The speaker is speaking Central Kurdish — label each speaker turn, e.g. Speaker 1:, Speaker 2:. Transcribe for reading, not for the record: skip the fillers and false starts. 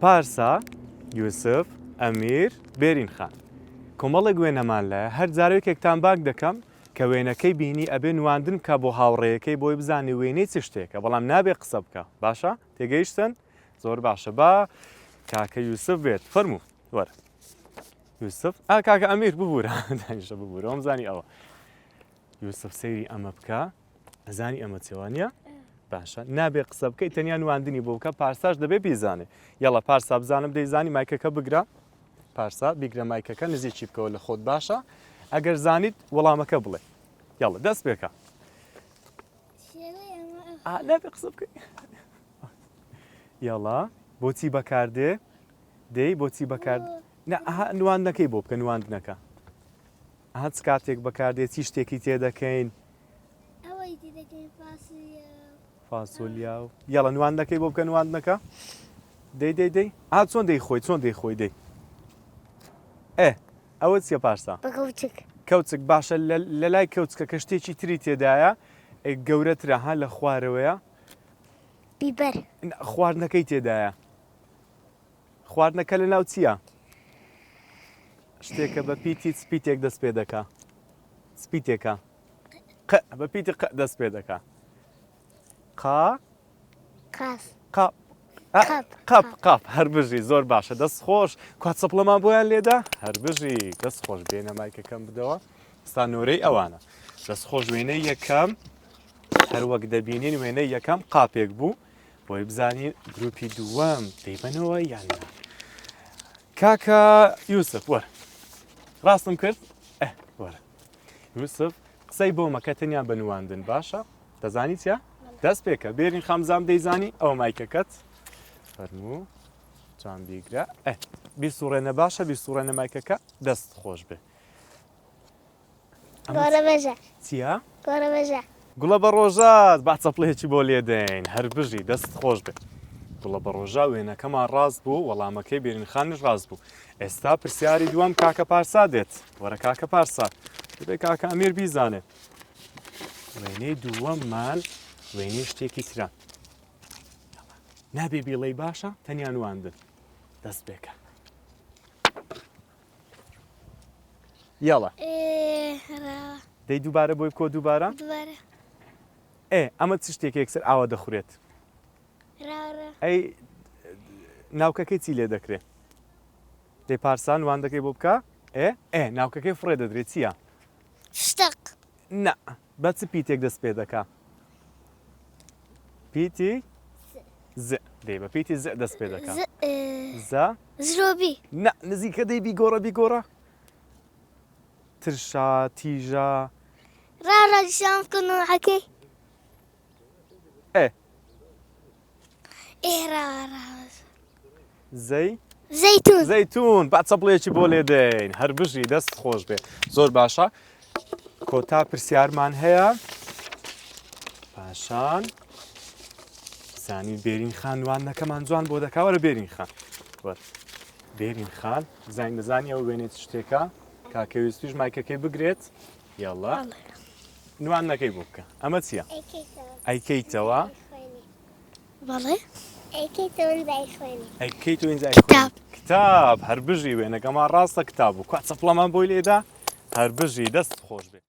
Speaker 1: پارسا یوسف ئەمیر بێرین خان کۆمەڵێک وێنەمان لایە هەر جارێکێکتان باک دەکەم کە وێنەکەی بینی ئەبێ نواندن کە بۆ هاوڕێیەکەی بۆی بزانانی وێنەی چ شتێکە بەڵام نابێ قسە بکە باشە تێگەیشتن زۆر باشە با کاکە یوسف بێت فەرموو وەرە یوسف کاکە ئەمیر ببوورە دانیشە ببوورە ئەم زانی ئەوە یوسف سەیری ئەمە بکە ئەزانی ئەمە چێوانە باشە نابێ قسە بکەیت تەنیا نواندنی بۆ بکە پارساش دەبێ بیزانێ یاڵە پارسا بزانم دەیزانی مایکەکە بگرە پارسا بیگرە مایکەکە نزیکی بکەوە لە خۆت باشە ئەگەر زانیت وەڵامەکە بڵێ یاڵە دەست پێکە نابێ قسە بکەی یاڵە بۆچی بەکاردێ دەی بۆچی بەکارد نواندنەکەی بۆ بکە نواندنەکە هەچ کاتێک بەکاردێت چی شتێکی تێدەکەین فاسۆلیا و یاڵە نواندنەکەی بۆ بکە نواندنەکە دەی چۆن دەیخۆی چۆن دەیخۆی دەی ئەوە چیە پارسا کەوچک باشە لە لای کەوچکە کە شتێکی تری تێدایە گەورەترە ها لە خوارەوەیە
Speaker 2: بیبەر
Speaker 1: خواردنەکەی تێدایە خواردنەکە لە ناو چییە شتێکە بە پیتی سپیتێک دەست پێ دەکا سپیتێکە بە پیتی دەست پێ دەکا قاپ هەر بژی زۆر باشە دەست خۆش کوات سەپڵەمان بۆیان لێدا هەر بژی دەست خۆش بێنە مایکەکەم بدەوە ستانۆرەی ئەوانە دەست خۆش وێنەی یەکەم هەروەک دەبینین وێنەی یەکەم قاپێک بوو بۆی بزانین گروپی دووەم دەیبەنەوە یان کاکە یوسف وەرە ڕاستم کرد وەرە یوسف قسەی بۆ مەکە تەنیا بنواندن باشە دەزانی چیە دەست پێکە بێرین خەمزام دەیزانی ئەو مایکەکەت فەرموو جان بیگرە بیسوڕێنە باشە بیسوڕێنە مایکەکە دەست خۆش بێ
Speaker 2: گۆرەبەژە
Speaker 1: چییە؟
Speaker 2: گۆرەبەژە
Speaker 1: گوڵە بە ڕۆژات با چەپڵێکی بۆ لێدەین هەر بژی دەست خۆش بێ گوڵە بە ڕۆژا وێنەکەمان ڕاست بوو وەڵامەکەی بێرین خانش ڕاست بوو ئێستا پرسیاری دووەم کاکە پارسا دێت وەرە کاکە پارسا دەبێت کاکە ئەمیر بیزانێت وێنەی دووەممان وێنەی شتێکی ترە نابێ بیڵەی باشە تەنیا نواندن دەست بێکە یاڵە دەی دووبارە بۆی کۆ دووبارە ئەمە چ شتێک یەکسەر ئاوە دەخورێت ئەی ناوکەکەی چی لێ دەکرێت دەی پارسان نواندەکەی بۆ بکە ناوکەکەی فڕێ دەدرێت چییە
Speaker 2: شتق
Speaker 1: نە بە چ پیتێک دەست پێ دەکا پیتی دەی بە پیتی ز دەست پێ دەکا
Speaker 2: زرۆبی
Speaker 1: نە نزیکە دەی بیگۆڕە بیگۆڕە ترشا تیژە
Speaker 2: ڕاڕاجیشان بکەن حەکەی
Speaker 1: زەیتون با چەپڵێکی بۆ لێدەین هەر بژی دەست خۆش بێ زۆر باشە کۆتا پرسیارمان هەیە پاشان زانی بێرین خان نواندنەکەمان جوان بۆ دەکاوەرە بێرین خان بێرین خان زانگ دەزانی ئەو وێنێت شتێکە کاکەویستیش مایکەکەی بگرێت یاڵە نواندنەکەی بۆ بکە ئەمە چییە ئەیکەیتەوە
Speaker 2: بەڵێ
Speaker 1: ئەیکەیت کتاب هەر بژی وێنەکەمان ڕاستە کتاب و کوات چەپڵەمان بۆی لێدا هەر بژی دەست خۆش بێت